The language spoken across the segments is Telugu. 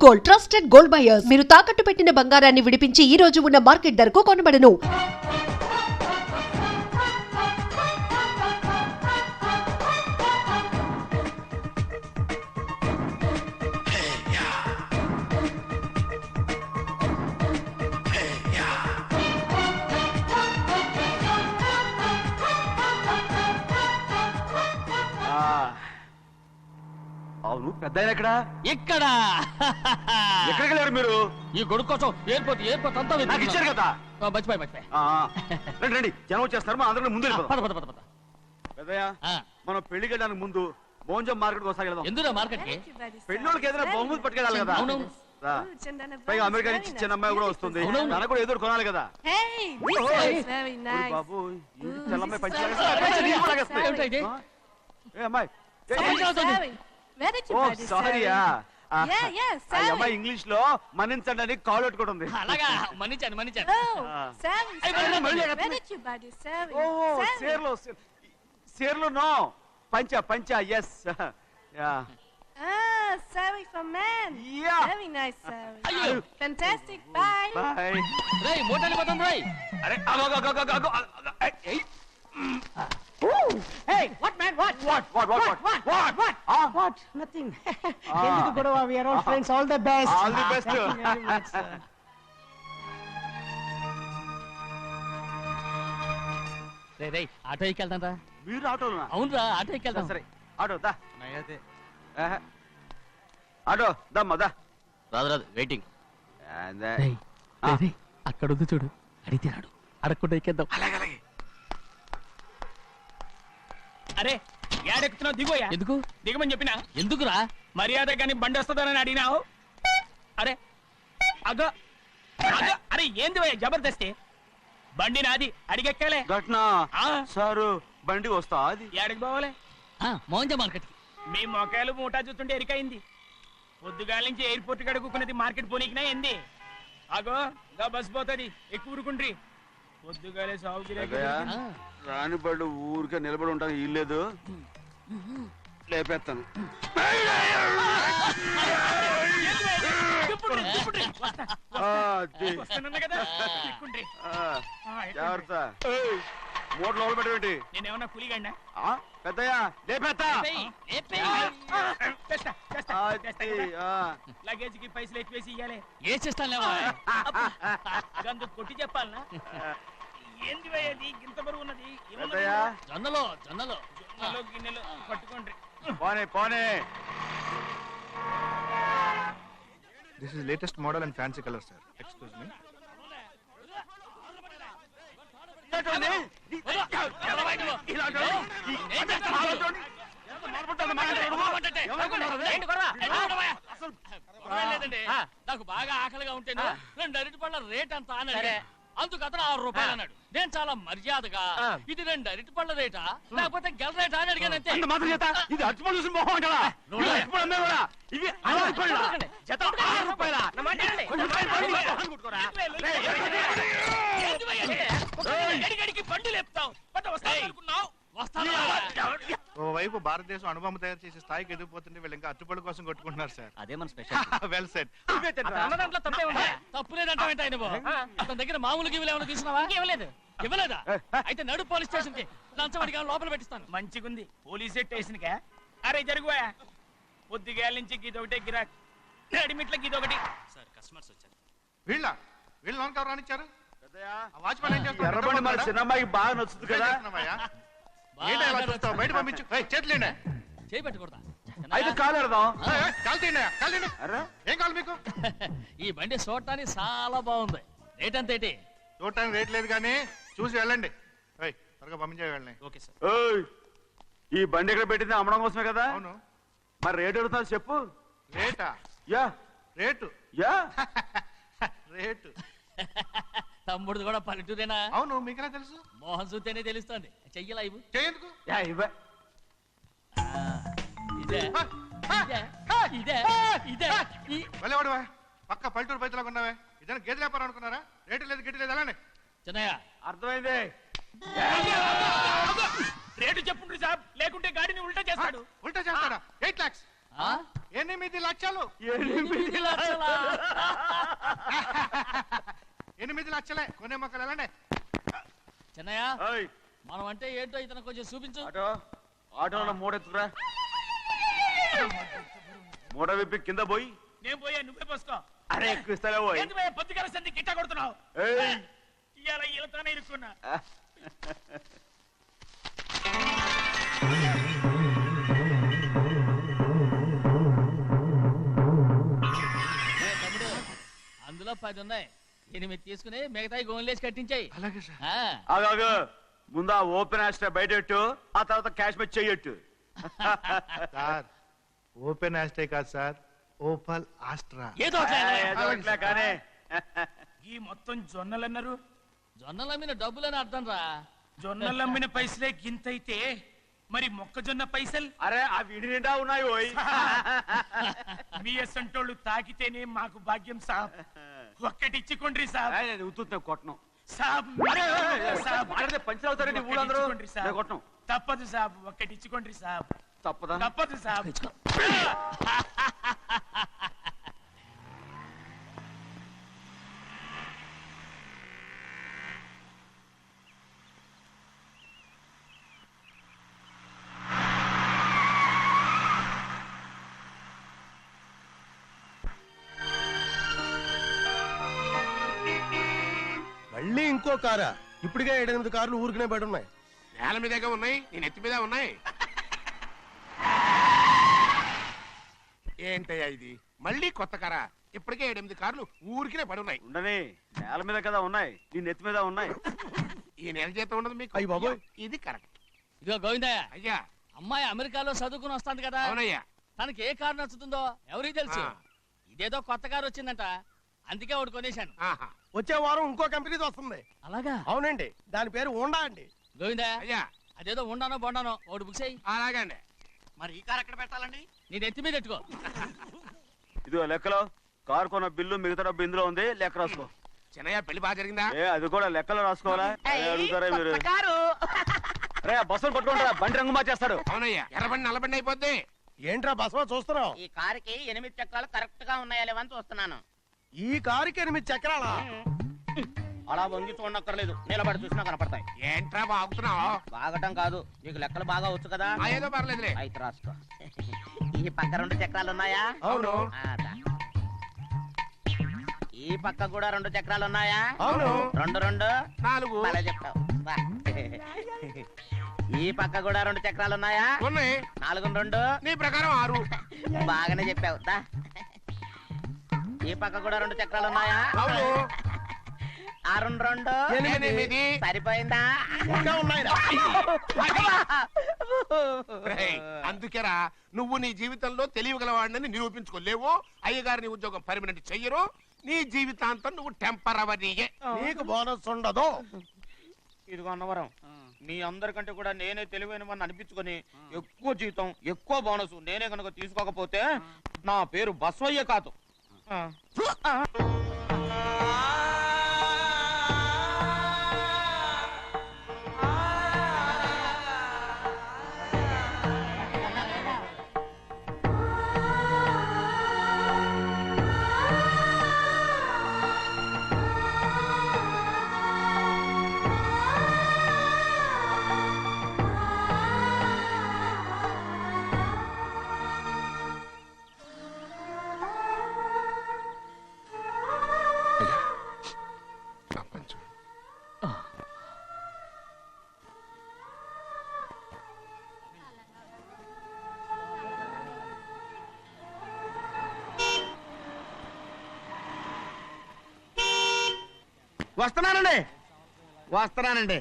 Gold trusted gold buyers. మీరు తాకట్టు పెట్టిన బంగారాన్ని విడిపించి ఈ రోజు ఉన్న మార్కెట్ ధరకు కొనబడను. అవును పెద్ద ఎక్కడ ఇక్కడ ఎక్కడికి వెళ్ళారు మీరు? ఈ గొడుగు కోసం ఎయిర్పోర్ట్ అంతా నాకు ఇచ్చారు కదా. మర్చిపోయి రండి రండి, జనం వచ్చేస్తారు. మా అందరం ముందు పద. పెద్దయ్య, మనం పెళ్లికి వెళ్ళడానికి ముందు మోంజం మార్కెట్ ఒకసారి వెళ్దాం. ఎందుకు మార్కెట్ కి? పెళ్ళోళ్ళకి ఏదైనా బహుమతి పట్టుకెళ్ళాలి కదా. పైగా అమెరికా నుంచి చిన్న అమ్మాయి కూడా వస్తుంది, తనకు కూడా ఏదో కొనాలి కదా. బాబు చెల్లమ్మాయి పంచి అమ్మాయి అమ్మాయి ఇంగ్లీష్ లో మన్నించండి అని కాల్ పెట్టుకుంటుంది. సేర్లో నో పంచా పంచా ఎస్. Sari for men. Yeah. Very nice, Sari. Fantastic. Bye. Bye. రేయ్ మోటార్లు పోతాం రేయ్. అరే అగో Hey, what man? What? What? Nothing. ఎందుకు గొడవ? We are all friends. All the best. All the best. Thank you very much, sir. రేయ్ ఆటో ఎక్కెళ్తాం రా. మీరు ఆటోనా? అవునురా ఆటో ఎక్కెళ్తాం. సరే ఆటో దా. ఆటో దమ్మా దా. రాదు వెయిటింగ్. అలాగే అక్కడ ఉంది చూడు, అడిగితే రాడు, అడగకుండా ఎక్కేద్దాం. అలాగే. అరే ఏడెక్కుతున్నావు? దిగోయా. ఎందుకు దిగమని చెప్పినా? ఎందుకురా? మర్యాద కానీ బండి వస్తుందని అడిగినావు. అరే అగో అరే ఏంది భయ్యా జబర్దస్తి? బండి నాది, అడిగెక్కాలే. ఘట్నా సారు బండి వస్తా. అది ఏడకి పోవాలే? మోంజ మార్కెట్. మీ మొక్కలు మూటా చూస్తుంటే ఎరికైంది. పొద్దుగాల నుంచి ఎయిర్పోర్ట్ కడుక్కున్నది మార్కెట్ పోనీకినా ఏంది? అగో గా బస్ పోతుంది, ఎక్కువ ఊరుకుండ్రి. పొద్దుగాలే సాగు రాని బళ్ళు ఊరికే నిలబడి ఉంటాను. ఇల్లేదు లేపేస్తాను. జాగ్రత్త. మూడు లోపల పెట్టేటి. నేనేమన్నా కూలిగండా? పెద్దయ్యా లేపేస్తా. లగేజ్ కి పైసలు ఎక్కువేసి ఇయ్యాలి. ఏ చేస్తానులేవా? గందు కొట్టి చెప్పాలనా? ఏంది భయ్యది ఇంత బరువు ఉన్నది? జొన్నలో గిన్నెలు పట్టుకోండి. పోనే. This is latest model and fancy color, sir. Excuse me. నాకు బాగా ఆకలిగా ఉంటే 2 అరటి పళ్ళ రేట్ అంత అన్నాడు. అందుకు అతను 6 రూపాయలు అన్నాడు. నేను చాలా మర్యాదగా ఇది 2 అరటి పళ్ళ రేటా లేకపోతే గెల రేటా అని అడిగాను. అంతే. ఇది అరటిపళ్ళు చూసి మొహం అంటారా? ఇవి 6 రూపాయల. బండి లేపుతావు అనుకున్నావు? ఓవైపు భారతదేశం అణుబాంబు తయారు చేసే స్థాయికి ఎదిగిపోతుంటే వీళ్ళు ఇంకా అట్టుపడి కోసం కొట్టుకుంటున్నారు సార్. అదే మన స్పెషల్. Well said. దాంట్లో తప్పే ఉందా? తప్పులేదంటావేంట ఆయన? అతని దగ్గర మామూలు గివ్వులు ఏమైనా తీసుకున్నావా? ఇవ్వలేదా? అయితే నడు పోలీస్ స్టేషన్ కి లంచం అడిగా లోపల పెట్టిస్తాను. మంచిగుంది పోలీస్ స్టేషన్ కా? అరే జరుగుయా. పొద్దుగాల నుంచి గీదొకటే గిరాక్, నడిమిట్ల గీదొకటి. సార్ కస్టమర్స్ వచ్చారు. వీళ్ళ లోన్ కవర్ రానిచ్చారు. వాచ్మెన్ ఏం చేస్తారు? ఎర్రబండి మన చిన్నమ్మాయికి బాగా నచ్చుతుంది కదా. బయట పంపించు. చేతులేండి. చేయి పెట్టకూడదా? అయితే కాలు ఎడదాం. ఏం కావాలి మీకు? ఈ బండి చూడటానికి చాలా బాగుంది. రేట్ అంత ఏంటి? చూడటానికి రేట్ లేదు కానీ చూసి వెళ్ళండి. త్వరగా పంపించే వెళ్ళండి. Okay sir. ఈ బండి ఎక్కడ పెట్టింది? అమ్మడం కోసమే కదా. అవును. మరి రేట్ అడుగుతా చెప్పు. రేటా? రేటు తమ్ముడు కూడా పల్లెటూరేనా? అవును. మీకెలా తెలుసు? మోహన్ చూస్తేనే తెలుస్తుంది. చెయ్యలా ఇవ్వు. చెయ్యదుకు. వెళ్ళేవాడువా? పక్క పల్లెటూరు బయటలాగా ఉన్నావే. ఇదైనా గేదె వ్యాపారం అనుకున్నారా? రేటు లేదు గిట్టు లేదు. అలానే చిన్నయ్య అర్థమైంది. రేటు చెప్పుండ్రి సాబ్, లేకుంటే గాడిని ఉల్టా చేస్తాడు. ఉల్టా చేస్తాడా? 8 lakhs. ఆ? 8 లక్షలు 8 లక్షలా? 8 లక్షలే కొనే మొక్కలు వెళ్ళండి. చిన్నయ్య ఏయ్, మనం అంటే ఏంటో ఇతను కొంచెం చూపించు. ఆటోలో మూడెత్తుకురా. మూడ విప్పి కింద పోయి. నేను పోయా, నువ్వే పోసుకో. అరే ఎక్కువ ఇస్తాలే పోయి. ఎందుకు పోయా, పొద్దుగాల సంధి గిట్ట కొడుతున్నావు? ఏయ్. ఇవాళ ఈలతోనే ఇరుక్కున్నా. తమ్ముడు అందులో 10 ఉన్నాయి. 8 తీసుకుని మిగతాయి గోన్లేసి కట్టించాయి. అలాగే సార్. ఆగాగు, ముందు ఆ ఓపెన్ ఆస్ట్రా బయటెట్టు, ఆ తర్వాత క్యాష్ మెచ్ చెయ్యట్టు. సార్ ఓపెన్ ఆస్ట్రే కాదు సార్, ఓపల్ ఆస్ట్రా. ఏదో అట్లా కానీ ఈ మొత్తం జొన్నలు అన్నారు. జొన్నల మీద డబ్బులని అర్థం రా. జొన్నలు అమ్మిన పైసలే గింతైతే మరి మొక్కజొన్న పైసలు? అరే ఆ విడి నిండా ఉన్నాయి పోయి. మీ అసంటోళ్ళు తాకితేనే మాకు భాగ్యం సాబ్. ఒక్కటిచ్చుకోండి సాబ్. ఉత్తున్నా కొట్టను. సాబ్ సాబ్ పంచర్ అవుతారండి ఊళ్ళందరూ. ఒక్కటిచ్చుకోండి సాబ్. కొట్టను. తప్పదు సాబ్, ఒక్కటిచ్చుకోండి సాబ్. తప్పదా? తప్పదు సాబ్. మళ్ళీ ఇంకో కారా? ఇప్పటికే 7-8 కార్లు ఊరికనే బయట ఉన్నాయి. నేల మీదగా ఉన్నాయి, నేను ఎత్తి మీద ఉన్నాయి. ఏంటయ్యా ఇది? మళ్ళీ కొత్త కారా? ఇప్పటికే 7-8 కార్లు ఊరికినే పడి ఉన్నాయి. ఉండని, నేల మీద కదా ఉన్నాయి, నీ నెత్తి మీద ఉన్నాయి. ఈ నెల జీతం ఉండదు మీకు? అయ్య బాబోయ్. ఇది కరెక్ట్. ఇదిగో గోవిందయ్య, అయ్యా. అమ్మాయి అమెరికాలో చదువుకుని వస్తాంది కదా. అవునయ్యా. తనకి ఏ కారు నచ్చుతుందో ఎవరికి తెలుసు. ఆ. ఇదేదో కొత్త కారు వచ్చిందంట, అందుకే ఒకటి కొనేశాను. ఆహా. వచ్చే వారం ఇంకో కంపెనీది వస్తుంది. అలాగా? అవునండి, దాని పేరు హోండా అండి. గోవిందయ్య, అయ్యా. అదేదో ఉండానో బొండానో ఒకటి బుక్ చేయి. అలాగండి. మరి ఈ కారు ఎక్కడ పెట్టాలండి? నీ నెత్తి మీద పెట్టుకో. ఇదిగో లెక్కలో కారు కొన్న బిల్లు, మిగతా డబ్బు ఇందులో ఉంది, లెక్క రాసుకో. చిన్నయ్య పెళ్లి బాగా జరిగిందా? అది కూడా లెక్కలో రాసుకోవాలా? అడుగుతారా మీరు? రే బస్సులు పట్టుకుంటారా, బండి రంగు మార్చేస్తాడు. అవునయ్యా, ఎర్రబండి నల్లబండి అయిపోద్ది. ఏంట్రా బసవా చూస్తున్నావు? ఈ కారుకి 8 చక్రాలు కరెక్ట్ గా ఉన్నాయా లేవని చూస్తున్నాను. ఈ కారుకి 8 చక్రాలా? అలా వంగి చూడక్కర్లేదు, నిలబడి చూసినా కనపడతాయి. ఏంట్రా బాగుతున్నావు? బాగటం కాదు, నీకు లెక్కలు బాగా వచ్చు కదా. ఏదో పర్లేదులే. అయితే రాసుకో. ఈ పక్క 2 చక్రాలు ఉన్నాయా? అవును. ఈ పక్క కూడా 2 చక్రాలు ఉన్నాయా? అవును. 2 2 4. అలా చెప్తావు. బా. ఈ పక్క కూడా 2 చక్రాలు ఉన్నాయా? ఉన్నాయి. 4 2 నీ ప్రకారం 6. బాగానే చెప్పావు. దా. ఈ పక్క కూడా 2 చక్రాలు ఉన్నాయా? అవును. 6 2 8. సరిపోయిందా? ఇంకా ఉన్నాయిరా. రేయ్, అందుకేరా నువ్వు నీ జీవితంలో తెలియగలవాడిని నిరూపించుకోలేవు. అయ్యగారు నీ ఉద్యోగం పర్మనెంట్ చెయ్యరు. నీ జీవితాంతం నువ్వు టెంపరవరీయే. నీకు బోనస్ ఉండదు. ఇదిగో అన్నవరం, మీ అందరికంటే కూడా నేనే తెలివైన వాడిని అనిపించుకొని ఎక్కువ జీతం, ఎక్కువ బోనస్ నేనే కనుక తీసుకోకపోతే నా పేరు బస్వయ్య కాదు. వస్తున్నానండి.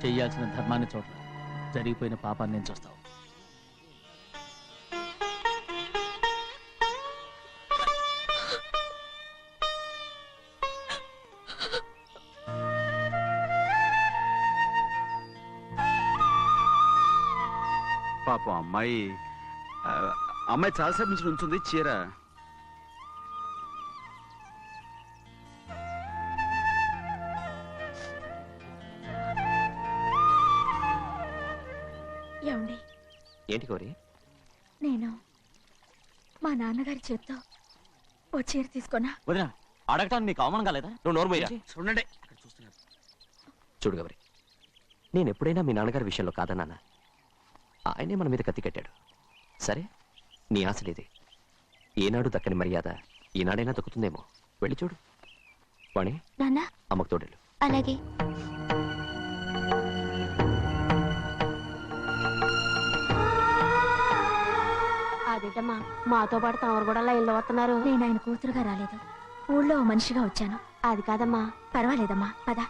చెయ్యాల్సిన ధర్మాన్ని చూడ, జరిగిపోయిన పాపాన్ని నేను చూస్తావు. పాపం అమ్మాయి అమ్మాయి చాలాసేపు నుంచి ఉంచుంది చీర. ఏమండి? ఏంటి కోరి? నేను మా నాన్నగారి చేత్తో ఓ చీర తీసుకున్నా. వదినా అడగటానికి నీకు అవమానం కాలేదా? నువ్వు నోరు మూయరా. చూడండి అక్కడ చూస్తున్నారు. చూడు గౌరి, నేను ఎప్పుడైనా మీ నాన్నగారి విషయంలో కాదన్నానా? ఆయనే మన మీద కత్తి కట్టాడు. సరే, నీ ఆశలేదే. ఏనాడు దక్కని మర్యాద ఈనాడైనా దక్కుతుందేమో. వెళ్ళి చూడు. వాణి, నాన్న అమ్మకు తోడేళ్ళు. అలాగే. అదేటమ్మా, మాతో పాటు తమరు కూడా లైన్లో వస్తున్నారు. నేను ఆయన కూతురుగా రాలేదు, ఊళ్ళో ఓ మనిషిగా వచ్చాను. అది కాదమ్మా. పర్వాలేదమ్మా, పద.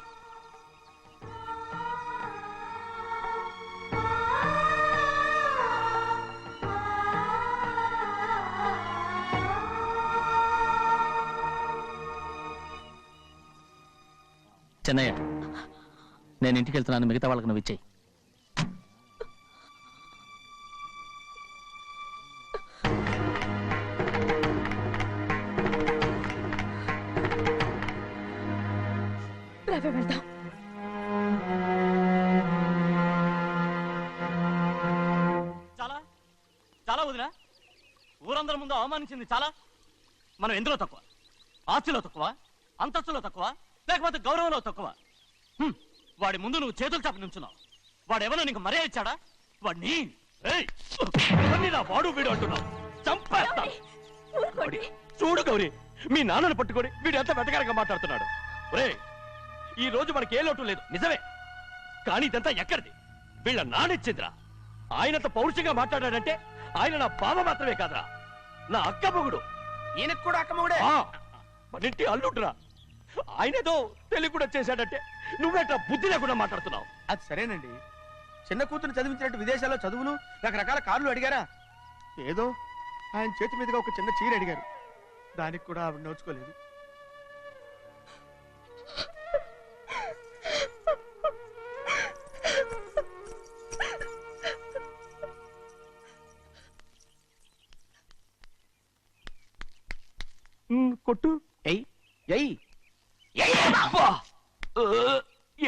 చెన్నయ్య, నేను ఇంటికి వెళ్తున్నాను. మిగతా వాళ్ళకి నువ్వు ఇచ్చేయి. వెళ్దాం. చాలా చాలా వదినా, ఊరందరి ముందు అవమానించింది చాలా. మనం ఎందులో తక్కువ? ఆస్తిలో తక్కువ? అంతస్తులో తక్కువ? లేకపోతే గౌరవంలో తక్కువ? వాడి ముందు నువ్వు చేతులు చాపి నుంచున్నావు. వాడెవరో నీకు మర్యాద ఇచ్చాడా? వాడిని వాడు వీడు అంటున్నావు. చంపేస్తా. చూడు గౌరీ, మీ నాన్నను పట్టుకొని వీడు ఎంత వెతకారంగా మాట్లాడుతున్నాడు. ఒరే, ఈ రోజు మనకి ఏ లోటు లేదు నిజమే, కానీ ఇదంతా ఎక్కడిది? వీళ్ళ నానిచ్చిందిరా. ఆయనంత పౌరుషంగా మాట్లాడాడంటే ఆయన నా బావ మాత్రమే కాదురా, నా అక్క మొగుడు. ఈయనకు కూడా అక్క మొగుడే. మనింటి అల్లుడురా. ఆయనేదో తెలివి కూడా చేశాడంటే నువ్వేట్లా బుద్ధి లేకుండా మాట్లాడుతున్నావు? అది సరేనండి, చిన్న కూతురు చదివించినట్టు విదేశాల్లో చదువులు రకరకాల కార్లు అడిగారా? ఏదో ఆయన చేతి మీదుగా ఒక చిన్న చీర అడిగారు, దానికి కూడా ఆవిడ నోచుకోలేదు. కొట్టు.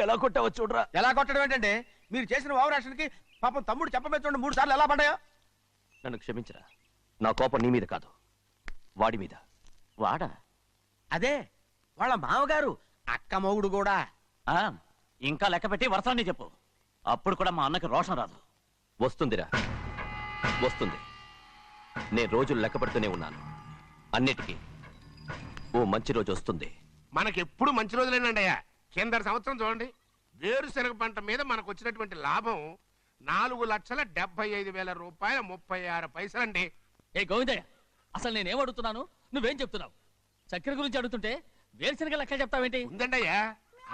ఎలా కొట్టావో చూడరా. ఎలా కొట్టడం ఏంటంటే, మీరు చేసిన వావరాక్షణకి పాపం తమ్ముడు చెప్పమే చూడండి 3 సార్లు ఎలా పడ్డాయో. నన్ను క్షమించరా. నా కోపం నీ మీద కాదు, వాడి మీద. వాడా? అదే వాళ్ళ మామగారు అక్క మొగుడు కూడా. ఇంకా లెక్క పెట్టి వరసాన్ని చెప్పు, అప్పుడు కూడా మా అన్నకి రోషం రాదు. వస్తుందిరా, వస్తుంది. నేను రోజులు లెక్క పెడుతూనే ఉన్నాను. అన్నిటికీ ఓ మంచి రోజు వస్తుంది. మనకెప్పుడు మంచి రోజులేనండి అయ్యా. కింద సంవత్సరం చూడండి, వేరుశనగ పంట మీద మనకు వచ్చినటువంటి లాభం 4,75,000 రూపాయల 36 పైసలండి. ఏ గోవిందయ్య, అసలు నేనేం అడుగుతున్నాను, నువ్వేం చెప్తున్నావు? చక్కెర గురించి అడుగుతుంటే వేరుశనగ లెక్క చెప్తావేంటి? ఉందండి అయ్యా,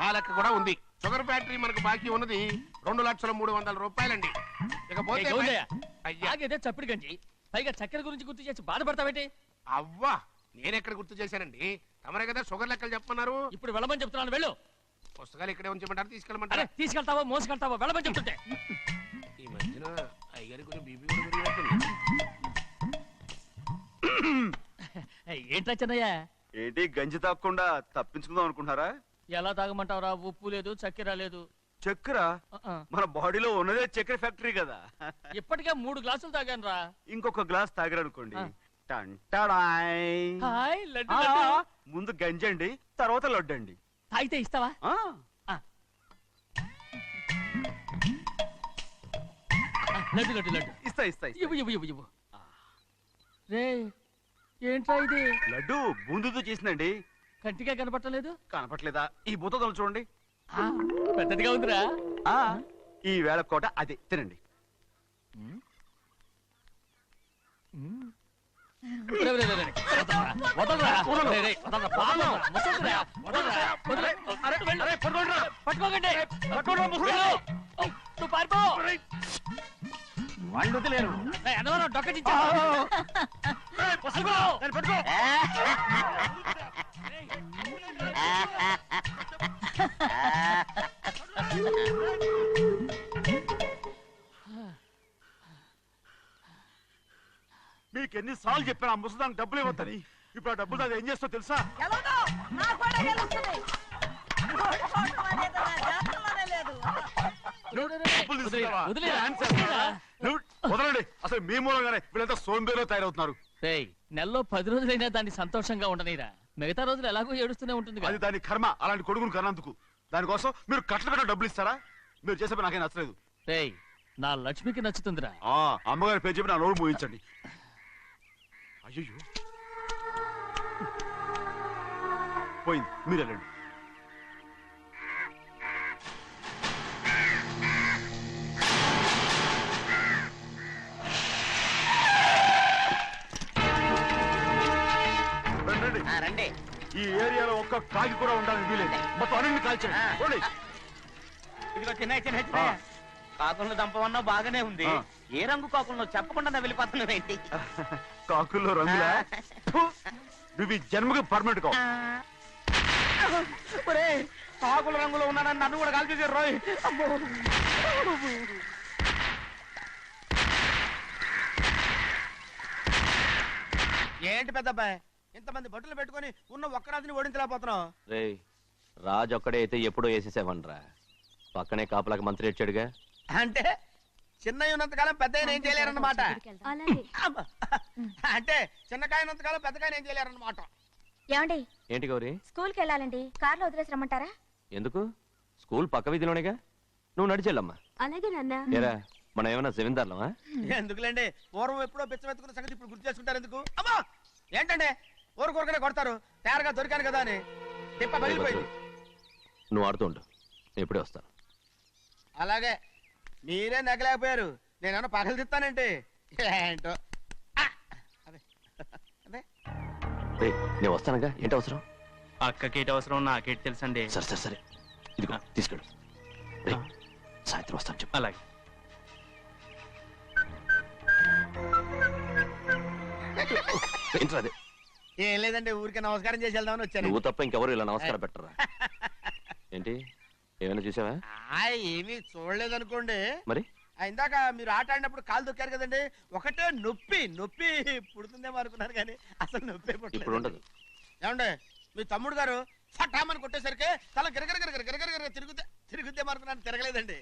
ఆ లెక్క కూడా ఉంది. షుగర్ ఫ్యాక్టరీ మనకు బాకీ ఉన్నది 2,03,00,000 రూపాయలండి. ఇకపోతే ఆగేదే చప్పిడి గంజి, పైగా చక్కెర గురించి గుర్తు చేసి బాధపడతావేంటి? అవ్వా, నేనెక్కడ గుర్తు చేశానండి, తమరే కదా షుగర్ లెక్కలు చెప్పమన్నారు. ఇప్పుడు వెళ్ళమని చెప్తున్నాను, వెళ్ళు. పుస్తకాలు ఇక్కడే ఉంచమంటారు, తీసుకెళ్ళమంటారా? తీసుకెళ్తావో మోసుకెళ్తావో వెళ్ళమని చెప్తుంటే. ఈ మధ్యన అయ్యగారి కొంచెం బీపీ కూడా పెరిగినట్టుంది. ఏంట్రా చిన్నయ్య? ఏంటి గంజి తాగకుండా తప్పించుకుందాం అనుకుంటున్నారా? ఎలా తాగమంటావురా? ఉప్పు లేదు, చక్కెర లేదు. చక్కెర మన బాడీలో ఉన్నదే చక్కెర ఫ్యాక్టరీ కదా. ఇప్పటికే 3 గ్లాసులు తాగాను రా. ఇంకొక గ్లాస్ తాగారనుకోండి, ముందు గంజండి, తర్వాత లడ్డండి. తాగితే ఇస్తావా? లడ్డు లడ్డు లడ్డు ఇస్తా ఇస్తా. ఇవ్వు ఇవ్వు ఇవ్వు ఇవ్వు. రే, ఏంట్రా ఇది? లడ్డు బూందుతో చేసిందండి. కంటిగా కనపట్టలేదు. కనపట్లేదా? ఈ బూతలు చూడండి, పెద్దదిగా ఉందిరా. ఈ వేళ కోట అదే తినండి. వాళ్ళు వదిలేరు. డొక్క నీకు ఎన్నిసార్లు చెప్పాను ఆ ముసదానికి డబ్బులు ఇవ్వద్దని. ఇప్పుడు ఆ డబ్బులు అది ఏం చేస్తో తెలుసా? డబ్బులు తీసుకున్నావా? నువ్వు వదలండి. అసలు మీ మూలంగానే వీళ్ళంతా సోంబేలో తయారవుతున్నారు. నెలలో 10 రోజులైనా దాన్ని సంతోషంగా ఉండనిరా. మిగతా రోజులు ఎలాగో ఏడుస్తూనే ఉంటుంది. అది దాని కర్మ. అలాంటి కొడుకును కన్నందుకు దానికోసం మీరు కట్ట డబ్బులు ఇస్తారా? మీరు చేసే పని నాకేం నచ్చలేదు. నా లక్ష్మికి నచ్చుతుందిరా. అమ్మగారి పేరు చెప్పి నా నోరు మూయించండి. అయ్యో పోయింది, మీరు వెళ్ళండి. రండి. ఈ ఏరియాలో ఒక్క కాకి కూడా ఉండాలని వీలేదు. మొత్తం అన్ని కాల్చండి. ఇదిగో చిన్న కాకులను దంపమన్నా బాగానే ఉంది. ఏ రంగు కాకులను చెప్పకుండా వెళ్ళిపోతున్నావు ఏంటి? కాకుల్లో రంగులా? నువ్వు ఈ జన్మకి పర్మనెంట్ కావు. కాకుల రంగులో ఉన్నానని నన్ను కూడా కాల్ చేశారు రోయ్. ఏంటి పెద్దబ్బాయి ఇంతమంది బట్టలు పెట్టుకొని ఉన్న ఒక్కరాజుని ఓడించలేకపోతున్నావు? రే రాజు ఒక్కడే అయితే ఎప్పుడో వేసేసేవనరా. పక్కనే కాపలాకి మంత్రి ఇచ్చాడుగా. అంటే చిన్నయ్య ఉన్నంతకాలం పెద్ద ఏం చేయలేరన్నమాట. అంటే చిన్నకాయ ఉన్నంతకాలం పెద్దకాయ ఏం చేయలేరన్నమాట. ఏమండి ఏంటి గౌరీ? స్కూల్కి వెళ్ళాలండి. కార్లో వదిలేసి రమ్మంటారా? ఎందుకు? స్కూల్ పక్క వీధిలోనేగా, నువ్వు నడిచెళ్ళమ్మా. అలాగే నాన్న. ఏరా మనం ఏమన్నా జమీందార్లమా? ఎందుకులేండి, పూర్వం ఎప్పుడో పిచ్చమెత్తుకున్న సంగతి ఇప్పుడు గుర్తు చేసుకుంటారు ఎందుకు? అమ్మా ఏంటంటే ఊరుకోరుకనే కొడతారు. తయారుగా దొరికాను కదా అని తిప్ప పగిలిపోయింది. నువ్వు ఆడుతూ ఉండు, నేను ఇప్పుడే వస్తాను. అలాగే మీరే నగ్గలేకపోయారు, నేనేమన్నా పగలు తిస్తానంటే ఏంటో. రే నేను వస్తానుగా, ఏంటి అవసరం? అక్కకేటి అవసరం నాకేటి తెలుసండి. సరే సరే సరే, ఇదిగో తీసుకెళ్ళు. రే సాయంత్రం వస్తాను చెప్పు. అలాగే. ఏంట్రా అదే? ఏం లేదండి, ఊరికే నమస్కారం చేసి వెళ్దామని వచ్చాను. నువ్వు తప్ప ఇంకెవరు ఇలా నమస్కారం పెట్టరా? ఏంటి ఏమైనా చూసావా? ఏమీ చూడలేదనుకోండి. మరి ఇందాక మీరు ఆట ఆడినప్పుడు కాలు దొక్కారు కదండి, ఒకటే నొప్పి నొప్పి పుడుతుందేమో అనుకున్నాను కానీ అసలు నొప్పి ఇప్పుడు ఉండదు. ఏమండి మీ తమ్ముడు గారు ఫటామని కొట్టేసరికి తల గిరగిర తిరుగుద్దేమో అనుకున్నాను, తిరగలేదండి.